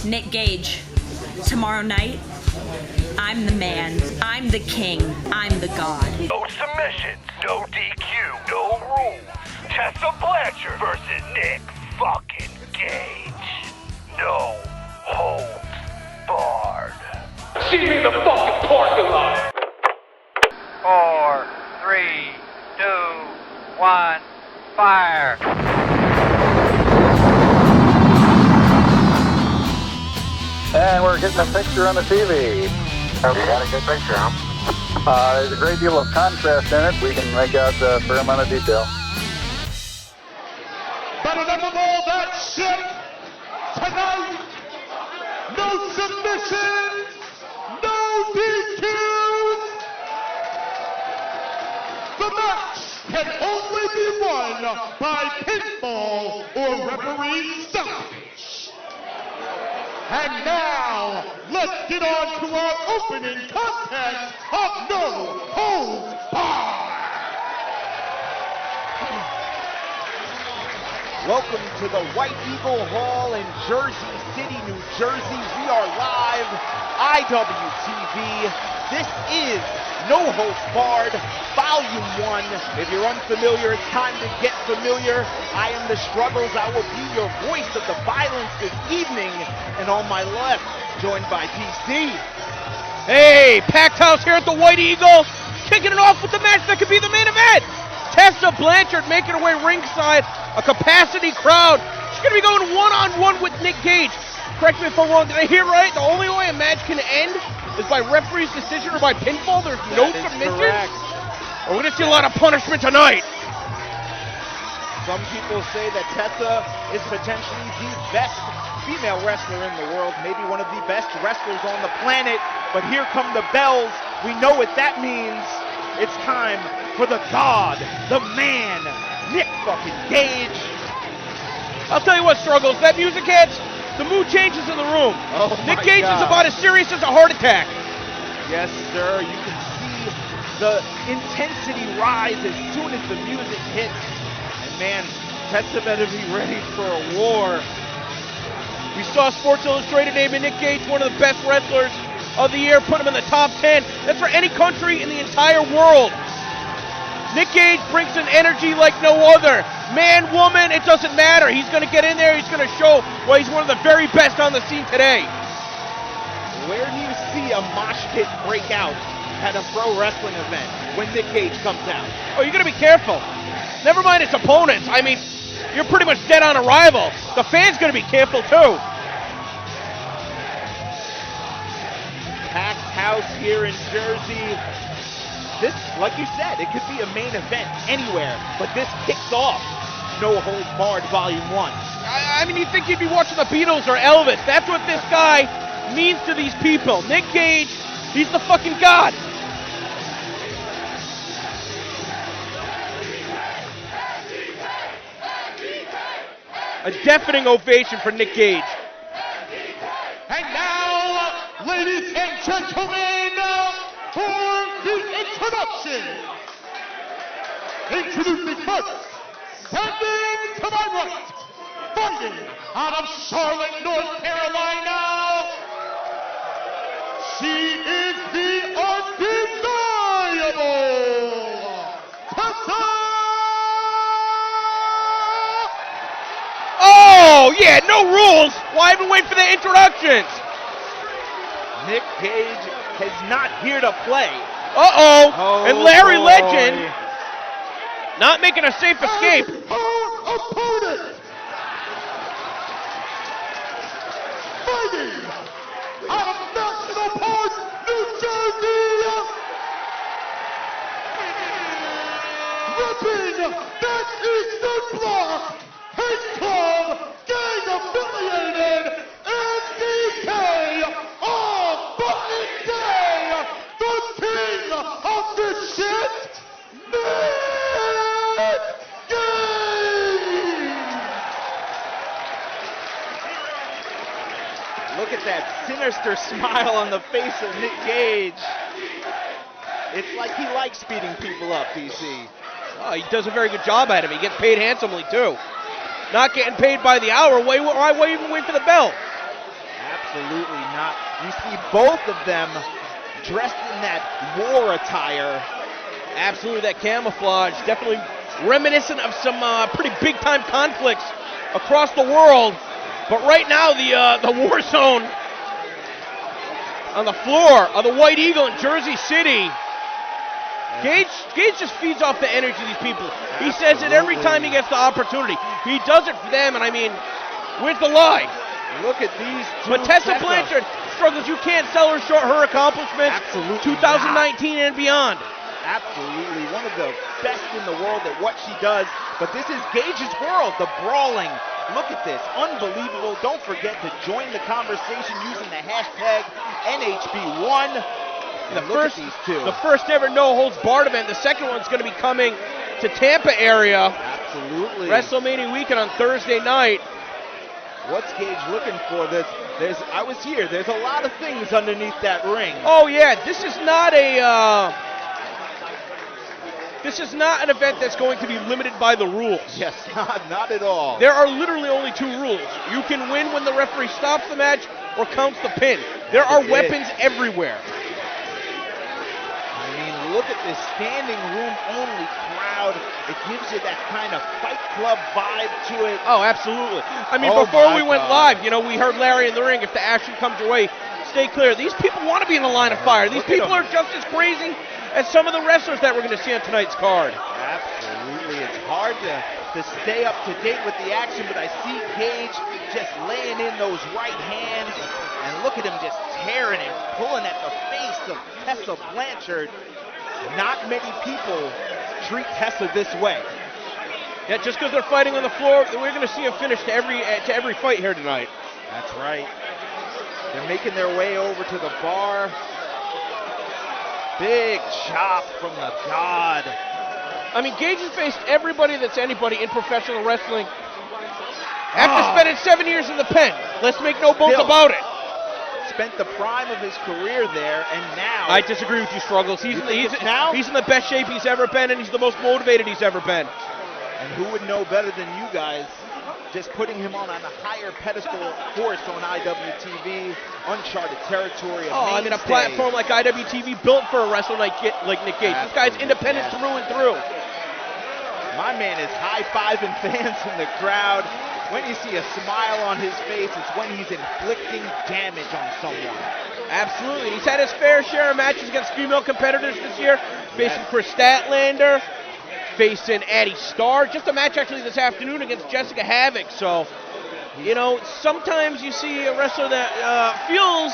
Nick Gage. Tomorrow night, I'm the man. I'm the king. I'm the god. No submissions, no DQ, no rules. Tessa Blanchard versus Nick fucking Gage. No holds barred. See me in the fucking parking lot. 4, 3, 2, 1, fire. And we're getting a picture on the TV. You got a good picture, huh? There's a great deal of contrast in it. We can make out a fair amount of detail. But enough of all that shit. Tonight, no submissions, no DQs. The match can only be won by pinfall or referee stoppage. And now, let's get on to our opening contest of No Holds Barred. Welcome to the White Eagle Hall in Jersey City, New Jersey. We are live, IWTV. This is No Holds Barred, Volume 1. If you're unfamiliar, it's time to get familiar. I am the Struggles. I will be your voice of the violence this evening. And on my left, joined by DC. Hey, packed house here at the White Eagle, kicking it off with the match that could be the main event. Tessa Blanchard making her way ringside, a capacity crowd. She's going to be going one-on-one with Nick Gage. Correct me if I'm wrong, did I hear right? The only way a match can end is by referee's decision or by pinfall? There's no submission? Correct. We're going to see a lot of punishment tonight. Some people say that Tessa is potentially the best female wrestler in the world, maybe one of the best wrestlers on the planet. But here come the bells. We know what that means. It's time for the God, the man, Nick fucking Gage. I'll tell you what, Struggles, that music hits, the mood changes in the room. Oh Nick Gage is about as serious as a heart attack. Yes, sir. You can see the intensity rise as soon as the music hits. And man, Tessa better be ready for a war. We saw Sports Illustrated naming Nick Gage one of the best wrestlers of the year, put him in the top 10. That's for any country in the entire world. Nick Gage brings an energy like no other. Man, woman, it doesn't matter. He's going to get in there. He's going to show why he's one of the very best on the scene today. Where do you see a mosh pit break out at a pro wrestling event when Nick Gage comes out? Oh, you're going to be careful. Never mind its opponents. I mean, you're pretty much dead on arrival. The fans going to be careful, too. Packed house here in Jersey. This, like you said, it could be a main event anywhere, but this kicks off No Holds Barred Volume 1. I mean, you'd think you'd be watching the Beatles or Elvis. That's what this guy means to these people. Nick Gage, he's the fucking god. A deafening ovation for Nick Gage. And now, ladies and gentlemen, for the introduction. Introducing first, standing to my right, fighting out of Charlotte, North Carolina. She is the undeniable Tessa. Oh, yeah, no rules. Why even wait for the introductions? Nick Gage is not here to play. Uh-oh. And Larry boy. Legend not making a safe escape. Our opponent, fighting out of National Park, New Jersey, ripping that Eastern Bloc, hate club, gang affiliated, NDK, all button day, the king of this shit, Nick Gage! Look at that sinister smile on the face of Nick Gage. It's like he likes beating people up, DC. Oh, he does a very good job at it. He gets paid handsomely, too. not getting paid by the hour. Why even wait for the bell? Absolutely not. You see both of them dressed in that war attire. Absolutely, that camouflage. Definitely reminiscent of some pretty big-time conflicts across the world. But right now, the war zone on the floor of the White Eagle in Jersey City. Gage just feeds off the energy of these people. He says it every time he gets the opportunity. He does it for them, and I mean, where's the lie? Look at these two. But Tessa Blanchard struggles. You can't sell her short her accomplishments. Absolutely 2019 and beyond. Absolutely. One of the best in the world at what she does. But this is Gage's world, the brawling. Look at this. Unbelievable. Don't forget to join the conversation using the hashtag NHB1. The first ever No Holds Barred event. The second one's going to be coming to Tampa area. Absolutely. WrestleMania weekend on Thursday night. What's Gage looking for? I was here. There's a lot of things underneath that ring. Oh yeah, this is not an event that's going to be limited by the rules. Yes, not at all. There are literally only two rules. You can win when the referee stops the match or counts the pin. There are weapons everywhere. I mean, look at this standing room only crowd. It gives you that kind of Fight Club vibe to it. Oh, absolutely. I mean, before we went live, we heard Larry in the ring. If the action comes your way, stay clear. These people want to be in the line of fire. These people are just as crazy as some of the wrestlers that we're going to see on tonight's card. Absolutely. It's hard to stay up to date with the action, but I see Gage just laying in those right hands, and look at him just tearing and pulling at the face of Tessa Blanchard. Not many people treat Tessa this way. Yeah, just because they're fighting on the floor, we're going to see a finish to every fight here tonight. That's right. They're making their way over to the bar. Big chop from the God. I mean, Gage has faced everybody that's anybody in professional wrestling. After spending 7 years in the pen, let's make no bones about it. Spent the prime of his career there, and now... I disagree with you, Struggles. He's in the best shape he's ever been, and he's the most motivated he's ever been. And who would know better than you guys? Just putting him on a higher pedestal course on IWTV, uncharted territory. I mean, a platform like IWTV built for a wrestler like Nick Gage. This guy's independent through and through. My man is high-fiving fans in the crowd. When you see a smile on his face, it's when he's inflicting damage on someone. Absolutely. He's had his fair share of matches against female competitors this year, facing Chris Statlander, facing Addie Starr. Just a match actually this afternoon against Jessica Havoc. So, sometimes you see a wrestler that feels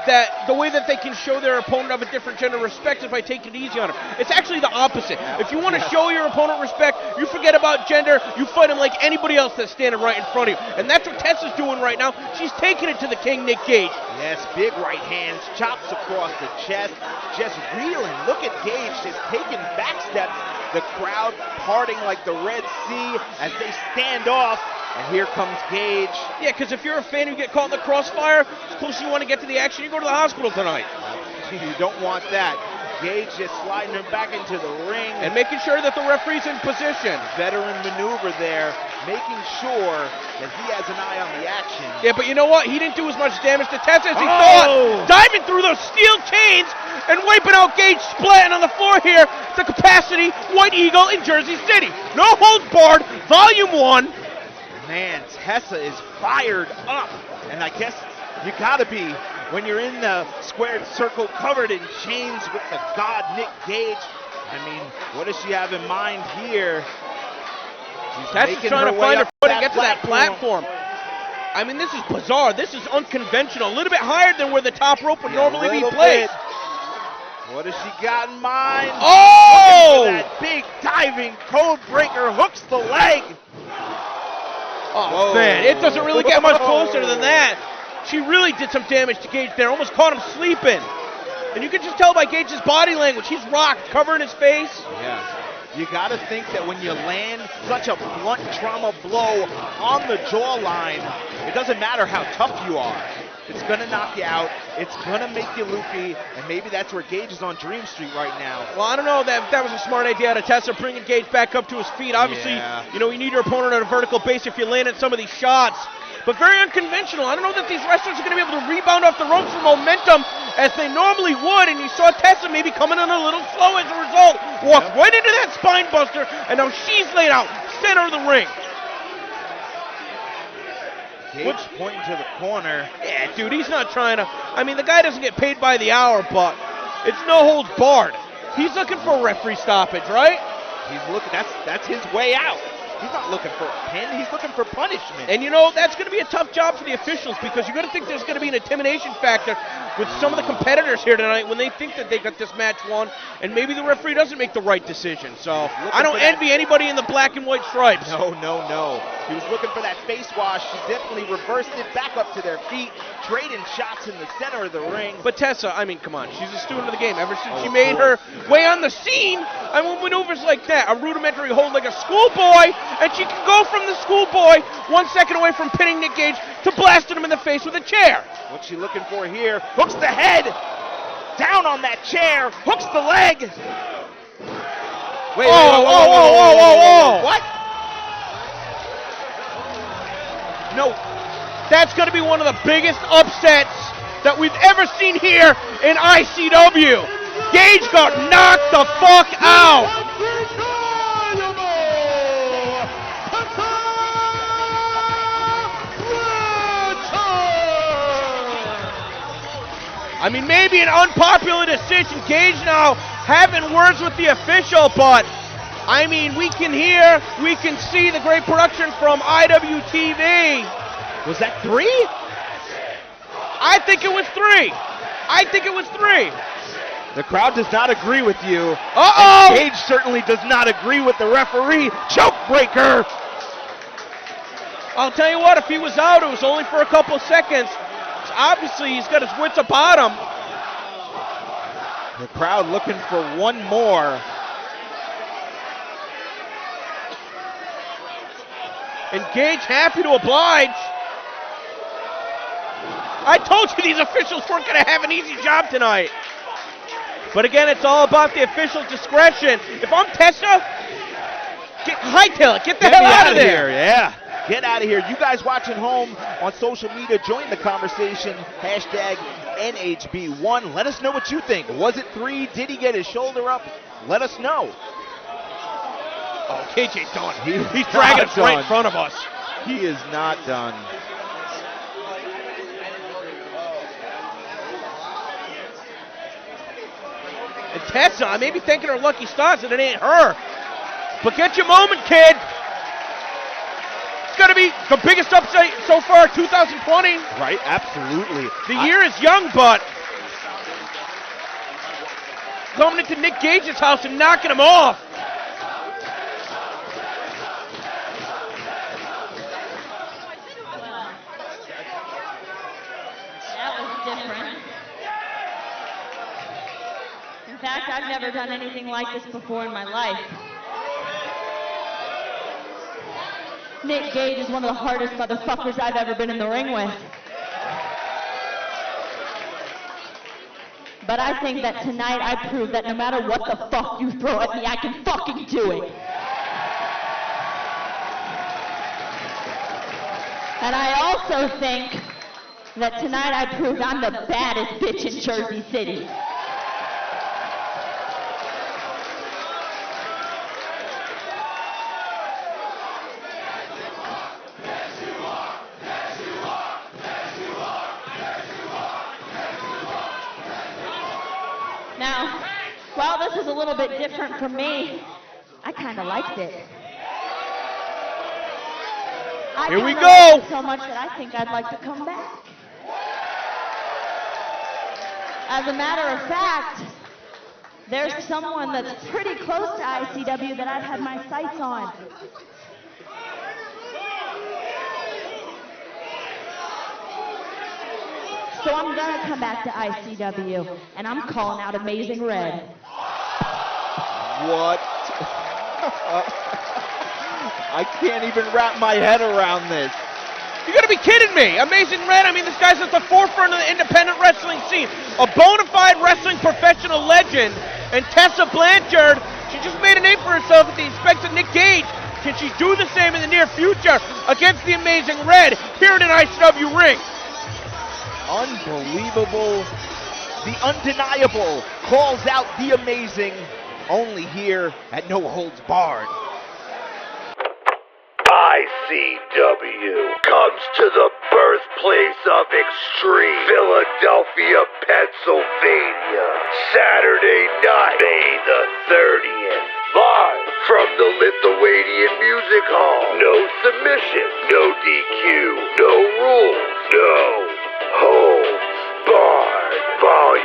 that the way that they can show their opponent of a different gender respect is by taking it easy on him. It's actually the opposite. If you want to show your opponent respect, you forget about gender, you fight him like anybody else that's standing right in front of you. And that's what Tessa's doing right now. She's taking it to the King, Nick Gage. Yes, big right hands, chops across the chest, just reeling. Look at Gage just taking back steps. The crowd parting like the Red Sea as they stand off. And here comes Gage. Yeah, because if you're a fan and you get caught in the crossfire, as close as you want to get to the action, you go to the hospital tonight. You don't want that. Gage just sliding him back into the ring. And making sure that the referee's in position. Veteran maneuver there, making sure that he has an eye on the action. Yeah, but you know what? He didn't do as much damage to Tessa as he thought. Diving through those steel chains and wiping out Gage, splatting on the floor here. The Capacity White Eagle in Jersey City. No Holds Barred, Volume 1. Man, Tessa is fired up. And I guess you gotta be when you're in the squared circle covered in chains with the God Nick Gage. I mean, what does she have in mind here? Tessa's trying to find her foot and get to that platform. I mean, this is bizarre. This is unconventional. A little bit higher than where the top rope would normally be placed. What has she got in mind? Oh! That big diving code breaker hooks the leg. Oh, man, it doesn't really get much closer than that. She really did some damage to Gage there, almost caught him sleeping. And you can just tell by Gage's body language, he's rocked, covering his face. Yeah. You got to think that when you land such a blunt trauma blow on the jawline, it doesn't matter how tough you are. It's going to knock you out. It's going to make you loopy, and maybe that's where Gage is on Dream Street right now. Well, I don't know that was a smart idea out of Tessa, bringing Gage back up to his feet. Obviously, you need your opponent on a vertical base if you land at some of these shots. But very unconventional. I don't know that these wrestlers are going to be able to rebound off the ropes for momentum as they normally would, and you saw Tessa maybe coming in a little slow as a result. Walked right into that spine buster, and now she's laid out, center of the ring. Gage pointing to the corner. Yeah, dude, he's not trying to. I mean, the guy doesn't get paid by the hour, but it's no holds barred. He's looking for a referee stoppage, right? He's looking. That's his way out. He's not looking for a pin. He's looking for punishment. And that's going to be a tough job for the officials, because you're going to think there's going to be an intimidation factor with some of the competitors here tonight when they think that they got this match won, and maybe the referee doesn't make the right decision. So I don't envy anybody in the black and white stripes. No. He was looking for that face wash. She definitely reversed it back up to their feet, trading shots in the center of the ring. But Tessa, I mean, come on. She's a student of the game. Ever since she made her way on the scene, I mean, maneuvers like that, a rudimentary hold like a schoolboy, and she can go from the schoolboy 1 second away from pinning Nick Gage to blasting him in the face with a chair. What's she looking for here? Hooks the head, down on that chair, hooks the leg. Wait, whoa. What? No. That's going to be one of the biggest upsets that we've ever seen here in ICW. Gage got knocked the fuck out. I mean, maybe an unpopular decision. Gage now having words with the official, but I mean, we can hear, we can see the great production from IWTV. Was that 3? I think it was 3. The crowd does not agree with you. Uh-oh! And Gage certainly does not agree with the referee. Choke breaker. I'll tell you what, if he was out, it was only for a couple seconds. Obviously, he's got his wits about him. The crowd looking for one more. And Gage happy to oblige. I told you these officials weren't going to have an easy job tonight. But again, it's all about the official discretion. If I'm Tessa, hightail it. Get the hell out of there. Yeah. Get out of here. You guys watching home on social media, join the conversation. Hashtag NHB1. Let us know what you think. Was it 3? Did he get his shoulder up? Let us know. Oh, KJ's done. He's dragging us right in front of us. He is not done. And Tessa, I may be thanking her lucky stars that it ain't her. But get your moment, kid. It's got to be the biggest upset so far, 2020. Right, absolutely. The year is young, but coming into Nick Gage's house and knocking him off. That was different. In fact, I've never done anything like this before in my life. Nick Gage is one of the hardest motherfuckers I've ever been in the ring with. But I think that tonight I proved that no matter what the fuck you throw at me, I can fucking do it. And I also think that tonight I proved I'm the baddest bitch in Jersey City. Now, while this is a little bit different from me, I kind of liked it. Here we go. So much that I think I'd like to come back. As a matter of fact, there's someone that's pretty close to ICW that I've had my sights on. So I'm gonna come back to ICW, and I'm calling out Amazing Red. What? I can't even wrap my head around this. You gotta be kidding me. Amazing Red, I mean, this guy's at the forefront of the independent wrestling scene. A bona fide wrestling professional legend. And Tessa Blanchard, she just made a name for herself at the expense of Nick Gage. Can she do the same in the near future against the Amazing Red here in an ICW ring? Unbelievable. The undeniable calls out the amazing, only here at No Holds Barred. ICW comes to the birthplace of extreme, Philadelphia, Pennsylvania, Saturday night, May the 30th. Live from the Lithuanian Music Hall. No submissions, no DQ, no rules, no holds barred. Volume